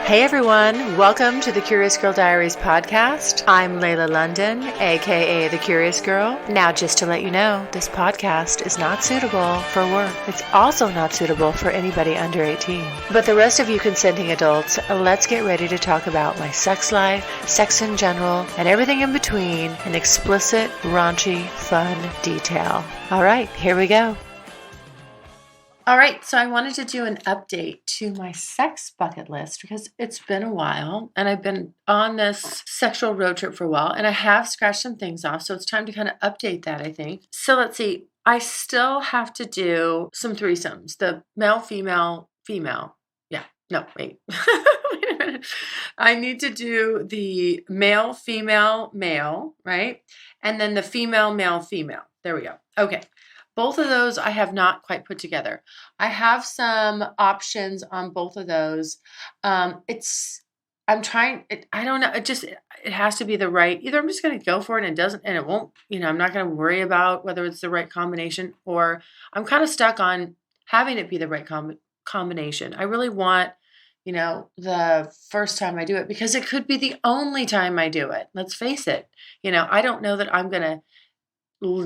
Hey everyone, welcome to the Curious Girl Diaries podcast. I'm Layla London, aka The Curious Girl. Now, just to let you know, this podcast is not suitable for work. It's also not suitable for anybody under 18. But the rest of you consenting adults, let's get ready to talk about my sex life, sex in general, and everything in between in explicit, raunchy, fun detail. All right, here we go. All right, so I wanted to do an update to my sex bucket list because it's been a while and I've been on this sexual road trip for a while and I have scratched some things off. So it's time to kind of update that, I think. So let's see. I still have to do some threesomes, the male, female, female. Yeah, no, wait. Wait a minute. I need to do the male, female, male, right? And then the female, male, female. There we go. Okay. Both of those I have not quite put together. I have some options on both of those. I don't know. It has to be the right, either I'm just going to go for it and it won't, I'm not going to worry about whether it's the right combination, or I'm kind of stuck on having it be the right combination. I really want, the first time I do it, because it could be the only time I do it. Let's face it. I don't know that I'm going to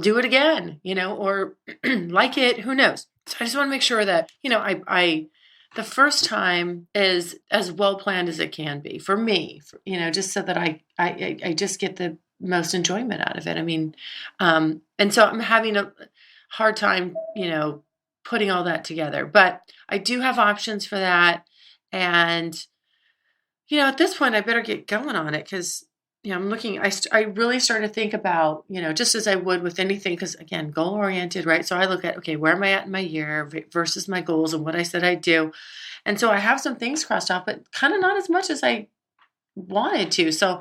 do it again, or like it, who knows? So I just want to make sure that, the first time is as well planned as it can be for me, just so that I just get the most enjoyment out of it. I mean, and so I'm having a hard time, putting all that together, but I do have options for that. And, at this point I better get going on it, because I'm looking, I really started to think about, just as I would with anything, because again, goal oriented, right? So I look at, okay, where am I at in my year versus my goals and what I said I'd do. And so I have some things crossed off, but kind of not as much as I wanted to. So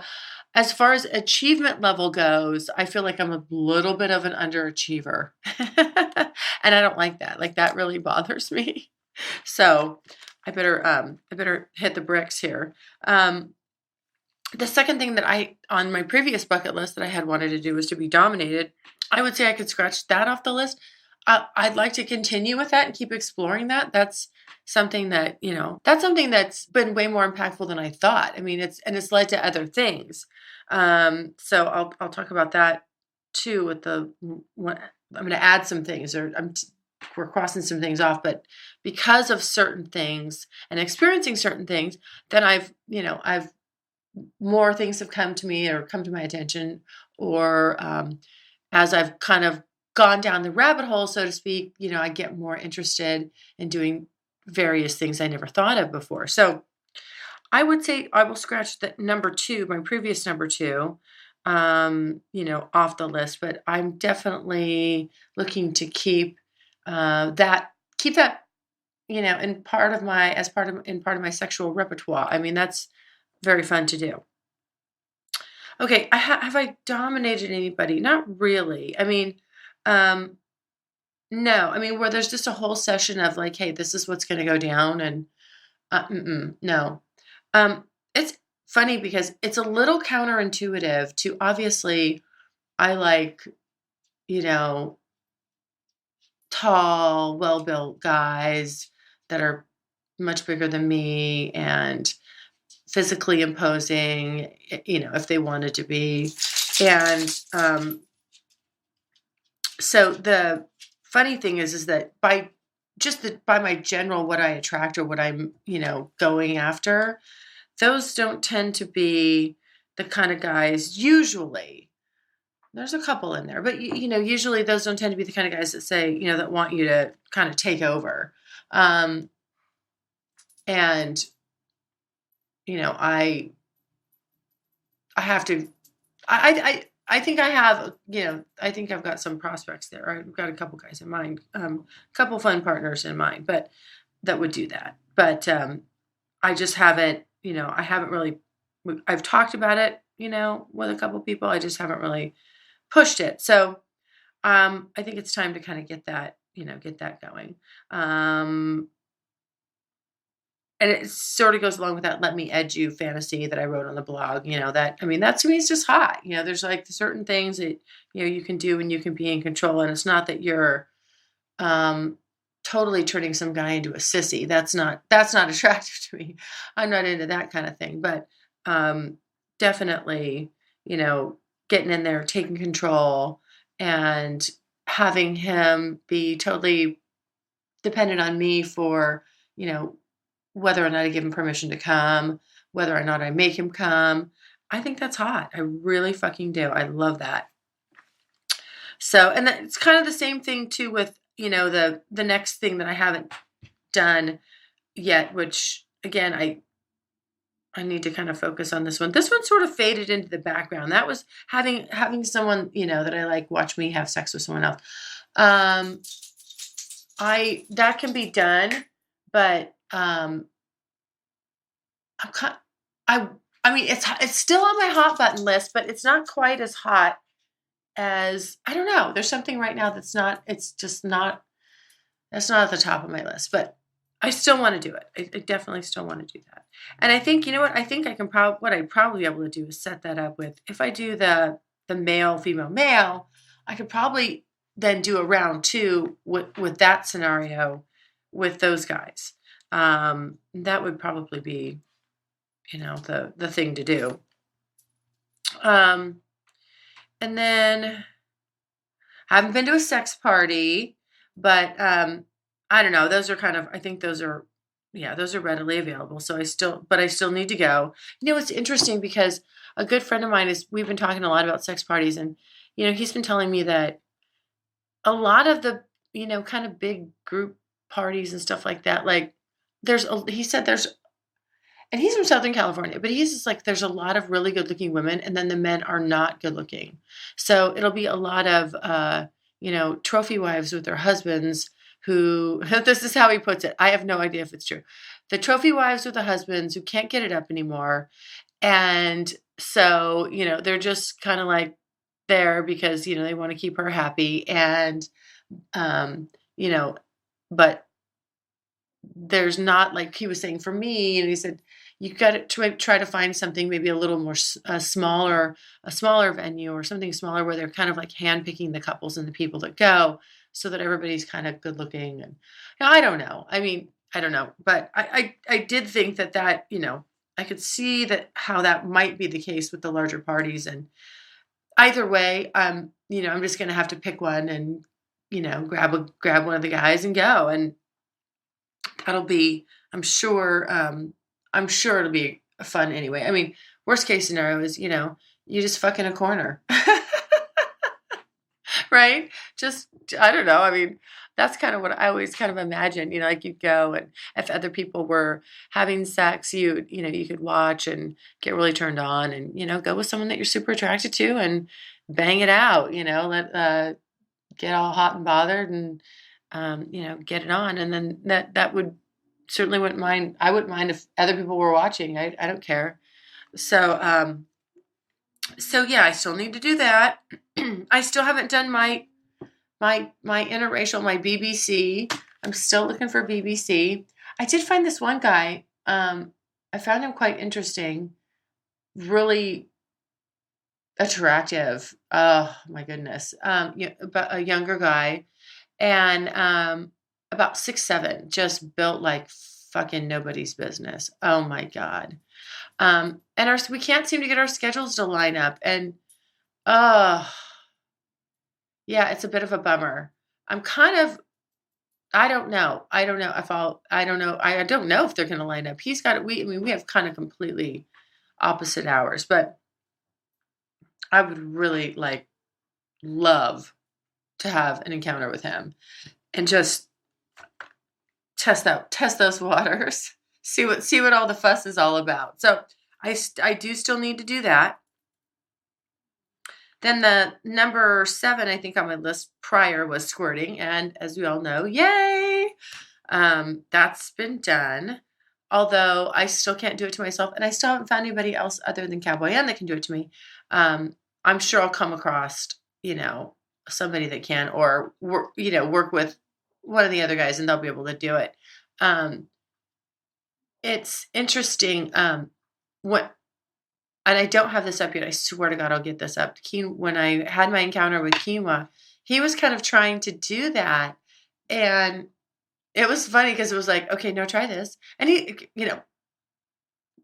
as far as achievement level goes, I feel like I'm a little bit of an underachiever. And I don't like that. Like, that really bothers me. So I better hit the bricks here. The second thing that on my previous bucket list that I had wanted to do was to be dominated. I would say I could scratch that off the list. I'd like to continue with that and keep exploring that. That's something that, that's been way more impactful than I thought. I mean, it's led to other things. So I'll talk about that too I'm going to add some things, we're crossing some things off, but because of certain things and experiencing certain things, then I've more things have come to me or come to my attention, or as I've kind of gone down the rabbit hole, so to speak, I get more interested in doing various things I never thought of before. So I would say I will scratch the number 2, my previous number 2, off the list, but I'm definitely looking to keep that, in part of my sexual repertoire. I mean, that's very fun to do. Okay, have I dominated anybody? Not really. I mean, no. I mean, where there's just a whole session of like, hey, this is what's going to go down, and no. It's funny because it's a little counterintuitive to, obviously, I like, tall, well-built guys that are much bigger than me and physically imposing, if they wanted to be. And so the funny thing is that by my general, what I attract or what I'm, going after, those don't tend to be the kind of guys, usually. There's a couple in there, but usually those don't tend to be the kind of guys that say, that want you to kind of take over. And I have to, I think I have, I think I've got some prospects there. I've got a couple guys in mind, a couple fun partners in mind, but that would do that. But I just haven't, I haven't really, I've talked about it, with a couple people. I just haven't really pushed it. So I think it's time to kind of get that going. And it sort of goes along with that "let me edge you" fantasy that I wrote on the blog. That to me is just hot. There's like certain things that you can do and you can be in control, and it's not that you're totally turning some guy into a sissy. That's not attractive to me. I'm not into that kind of thing. But definitely, you know, getting in there, taking control, and having him be totally dependent on me for, you know, whether or not I give him permission to come, whether or not I make him come. I think that's hot. I really fucking do. I love that. So, and it's kind of the same thing too with, you know, the next thing that I haven't done yet, which again, I need to kind of focus on this one. This one sort of faded into the background. That was having someone, you know, that I like watch me have sex with someone else. That can be done, but I I mean it's still on my hot button list, but it's not quite as hot as, I don't know. There's something right now it's just not, that's not at the top of my list, but I still want to do it. I definitely still want to do that. And I think, you know what, I think I can what I'd probably be able to do is set that up with, if I do the male, female, male, I could probably then do a round two with that scenario with those guys. That would probably be, you know, the thing to do. And then I haven't been to a sex party, but I don't know. Those are kind of, I think those are readily available. So I still need to go. You know, it's interesting because a good friend of mine we've been talking a lot about sex parties, and, you know, he's been telling me that a lot of the, you know, kind of big group parties and stuff like that, like he said there's, and he's from Southern California, but he's just like, there's a lot of really good looking women, and then the men are not good looking. So it'll be a lot of, you know, trophy wives with their husbands who, this is how he puts it. I have no idea if it's true. The trophy wives with the husbands who can't get it up anymore. And so, you know, they're just kind of like there because, you know, they want to keep her happy. And, you know, but there's not, like he was saying for me, and he said, you got to try to find something maybe a little more a smaller venue or something smaller where they're kind of like handpicking the couples and the people that go so that everybody's kind of good looking. And, you know, I don't know. I mean, I don't know, but I did think that, you know, I could see that how that might be the case with the larger parties. And either way, you know, I'm just going to have to pick one and, you know, grab one of the guys and go. And that'll be, I'm sure it'll be fun anyway. I mean, worst case scenario is, you know, you just fuck in a corner. Right? Just, I don't know. I mean, that's kind of what I always kind of imagine, you know, like you'd go, and if other people were having sex, you know, you could watch and get really turned on, and, you know, go with someone that you're super attracted to and bang it out, you know, get all hot and bothered and, you know, get it on. And then that would certainly wouldn't mind. I wouldn't mind if other people were watching. I don't care. So, so yeah, I still need to do that. I still haven't done my interracial, my BBC. I'm still looking for BBC. I did find this one guy. I found him quite interesting, really attractive. Oh my goodness. Yeah, but a younger guy, and about 6'7", just built like fucking nobody's business. Oh my God. And we can't seem to get our schedules to line up. And yeah, it's a bit of a bummer. I'm kind of, I don't know if they're going to line up. We have kind of completely opposite hours, but I would really love to have an encounter with him and just test those waters, see what all the fuss is all about. So I do still need to do that. Then the number 7, I think on my list prior, was squirting. And as we all know, yay, that's been done. Although I still can't do it to myself, and I still haven't found anybody else other than Cowboy Ann that can do it to me. I'm sure I'll come across, you know, somebody that can, or work with one of the other guys, and they'll be able to do it. It's interesting. And I don't have this up yet. I swear to God, I'll get this up. When I had my encounter with Quinoa, he was kind of trying to do that. And it was funny because it was like, okay, no, try this. And he,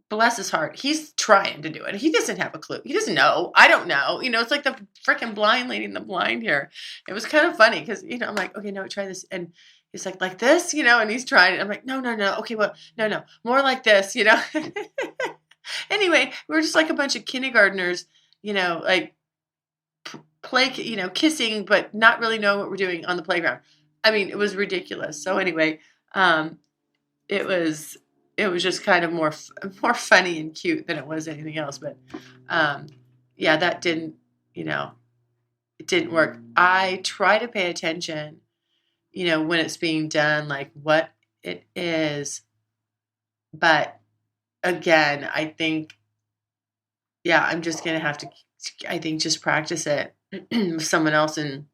bless his heart, he's trying to do it. He doesn't have a clue. He doesn't know. I don't know. It's like the freaking blind leading the blind here. It was kind of funny because, I'm like, okay, no, try this. And he's like this, and he's trying it. I'm like, no, no, no. Okay, well, no, more like this, Anyway, we were just like a bunch of kindergartners, like play, kissing, but not really knowing what we're doing on the playground. I mean, it was ridiculous. So anyway, it was just kind of more funny and cute than it was anything else. But yeah, that didn't, it didn't work. I try to pay attention, when it's being done, like what it is. But again, I think, yeah, I'm just going to have to, I think, just practice it with someone else. And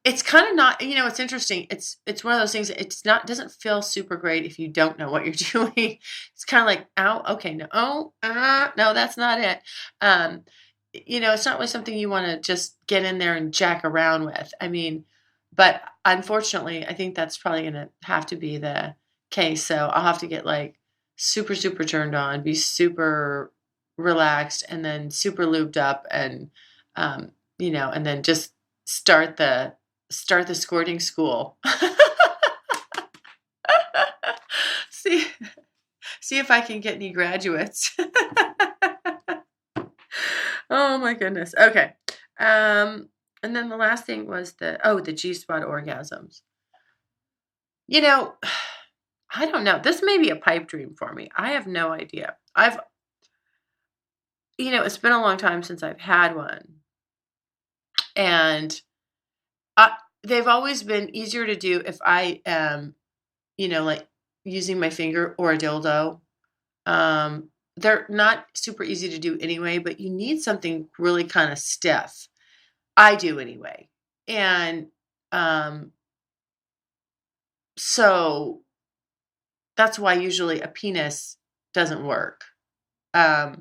it's kind of not, it's interesting. It's one of those things. Doesn't feel super great if you don't know what you're doing. It's kind of like, ow, okay, no, no, that's not it. It's not really something you want to just get in there and jack around with. I mean, but unfortunately, I think that's probably going to have to be the case. So I'll have to get like super, super turned on, be super relaxed, and then super lubed up, and and then just start the squirting school. see if I can get any graduates. Oh my goodness. Okay. And then the last thing was the G-spot orgasms. I don't know. This may be a pipe dream for me. I have no idea. It's been a long time since I've had one. And they've always been easier to do if I am, like using my finger or a dildo. They're not super easy to do anyway, but you need something really kind of stiff. I do anyway. And so that's why usually a penis doesn't work. Now,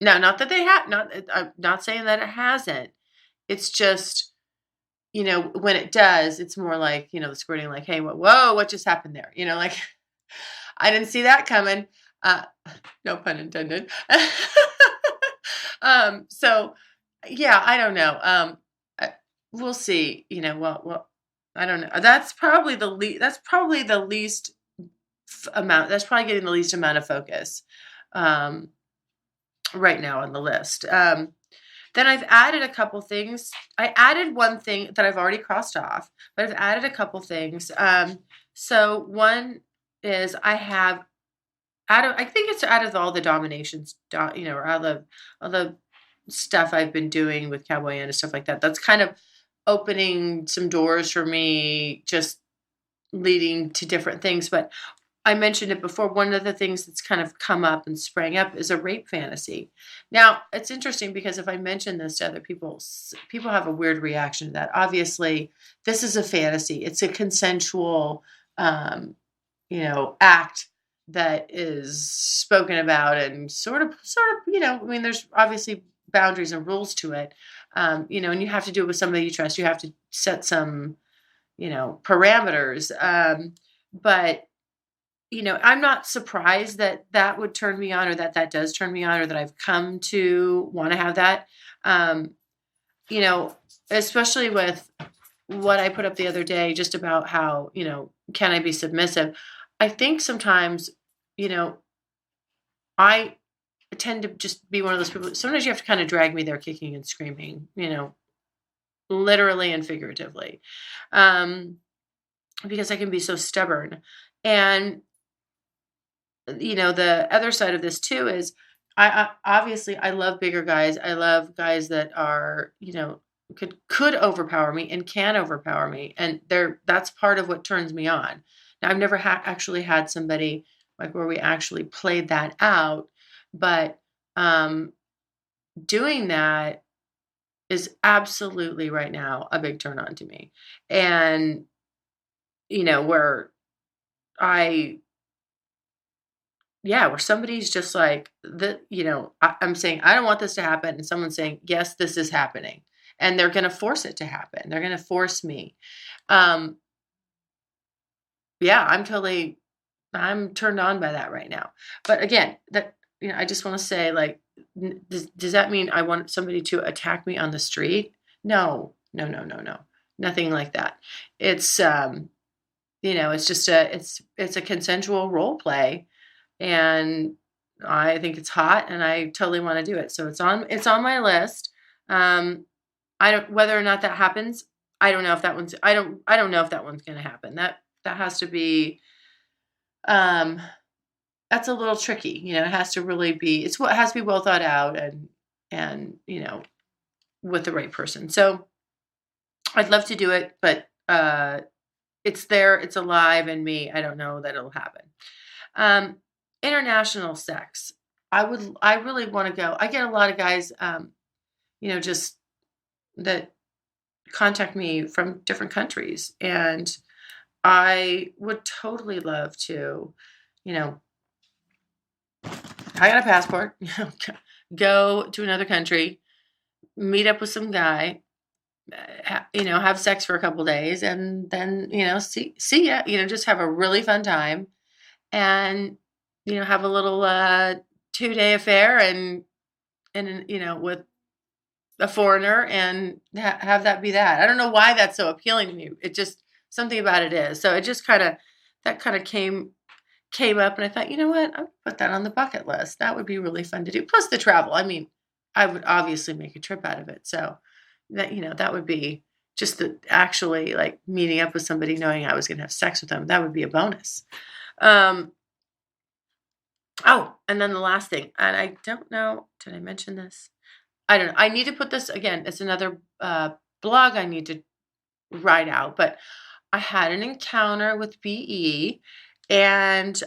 not that I'm not saying that it hasn't. It's just, when it does, it's more like, the squirting, like, hey, whoa, what just happened there? Like, I didn't see that coming. No pun intended. So yeah, I don't know. We'll see, well, I don't know. That's probably the least amount. That's probably getting the least amount of focus, right now on the list. Then I've added a couple things. I added one thing that I've already crossed off, but I've added a couple things. So one is I have I think it's out of all the dominations, or all the stuff I've been doing with Cowboy and stuff like that. That's kind of opening some doors for me, just leading to different things. But I mentioned it before. One of the things that's kind of come up and sprang up is a rape fantasy. Now, it's interesting because if I mention this to other people have a weird reaction to that. Obviously, this is a fantasy. It's a consensual, act that is spoken about and sort of, I mean, there's obviously boundaries and rules to it, and you have to do it with somebody you trust. You have to set some, parameters. But I'm not surprised that would turn me on, or that does turn me on, or that I've come to want to have that. Especially with what I put up the other day, just about how, can I be submissive? I think sometimes, I tend to just be one of those people. Sometimes you have to kind of drag me there kicking and screaming, literally and figuratively, because I can be so stubborn. And the other side of this too is I obviously I love bigger guys. I love guys that are, could overpower me and can overpower me. And that's part of what turns me on. Now, I've never actually had somebody like where we actually played that out, but doing that is absolutely right now a big turn on to me. And, where where somebody's just like, I'm saying, I don't want this to happen. And someone's saying, yes, this is happening. And they're going to force it to happen. They're going to force me. yeah, I'm turned on by that right now. But again, that, I just want to say, like, does that mean I want somebody to attack me on the street? No, no, no, no, no, nothing like that. It's it's just it's a consensual role play, and I think it's hot, and I totally want to do it. So it's on my list. Um, I don't whether or not that happens. I don't know if that one's. I don't know if that one's going to happen. That has to be. Um, that's a little tricky. It has to really be. It's what has to be well thought out, and with the right person. So I'd love to do it, but it's there. It's alive in me. I don't know that it'll happen. Um, International sex. I really want to go. I get a lot of guys, just that contact me from different countries, and I would totally love to, you know, I got a passport, go to another country, meet up with some guy, have sex for a couple days, and then, see ya, just have a really fun time, and, have a little 2-day affair, and with a foreigner, and have that be that. I don't know why that's so appealing to me. It just, something about it is. So it just that kind of came up, and I thought, you know what? I'll put that on the bucket list. That would be really fun to do. Plus the travel. I mean, I would obviously make a trip out of it. So that would be just the actually, like, meeting up with somebody, knowing I was going to have sex with them. That would be a bonus. Oh, and then the last thing, and I don't know, did I mention this? I don't know. I need to put this again. It's another blog I need to write out, but I had an encounter with BE, and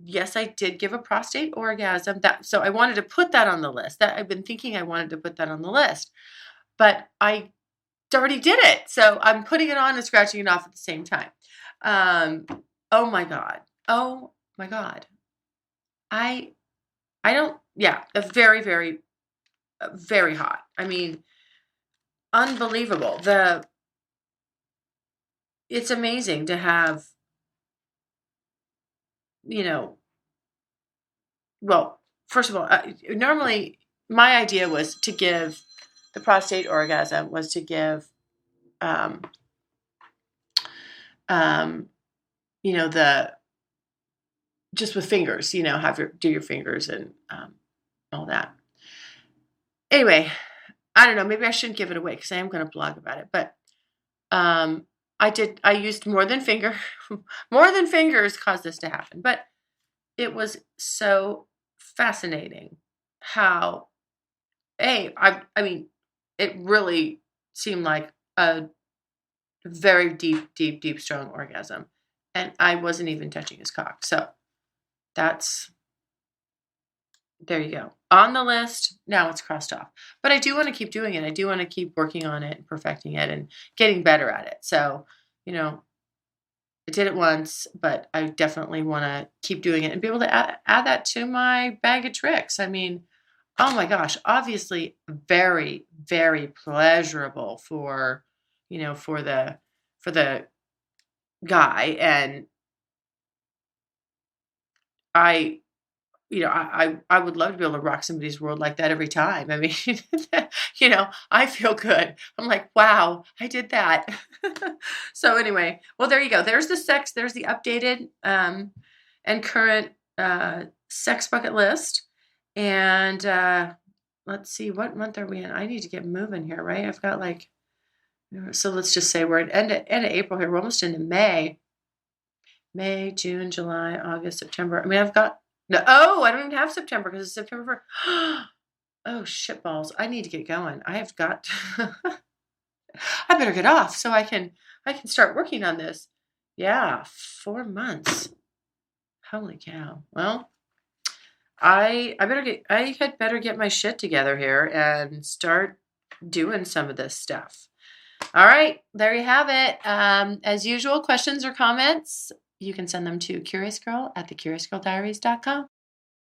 yes, I did give a prostate orgasm. So I wanted to put that on the list. That I've been thinking I wanted to put that on the list, but I already did it. So I'm putting it on and scratching it off at the same time. Oh my God. Oh my God. I don't, yeah, a very, very, very hot. I mean, unbelievable. It's amazing to have, well, first of all, normally my idea was to give the prostate orgasm was to give, um, the, just with fingers, do your fingers and, all that. Anyway, I don't know, maybe I shouldn't give it away because I am going to blog about it, but, I used more than fingers caused this to happen, but it was so fascinating how, I mean, it really seemed like a very deep, deep, deep, strong orgasm, and I wasn't even touching his cock. So there you go. On the list, now it's crossed off. But I do want to keep doing it. I do want to keep working on it and perfecting it and getting better at it. So, I did it once, but I definitely want to keep doing it and be able to add that to my bag of tricks. I mean, oh my gosh, obviously very, very pleasurable for the guy. And I, I would love to be able to rock somebody's world like that every time. I mean, I feel good. I'm like, wow, I did that. So anyway, well, there you go. There's the sex. There's the updated and current sex bucket list. And let's see, what month are we in? I need to get moving here, right? I've got so let's just say we're at end of April here. We're almost into May. May, June, July, August, September. I mean, I've got no. Oh, I don't even have September because it's September 1st. Oh, shit balls! I need to get going. I have got. I better get off so I can start working on this. Yeah, 4 months. Holy cow! Well, I had better get my shit together here and start doing some of this stuff. All right, there you have it. As usual, questions or comments, you can send them to curiousgirl@thecuriousgirldiaries.com.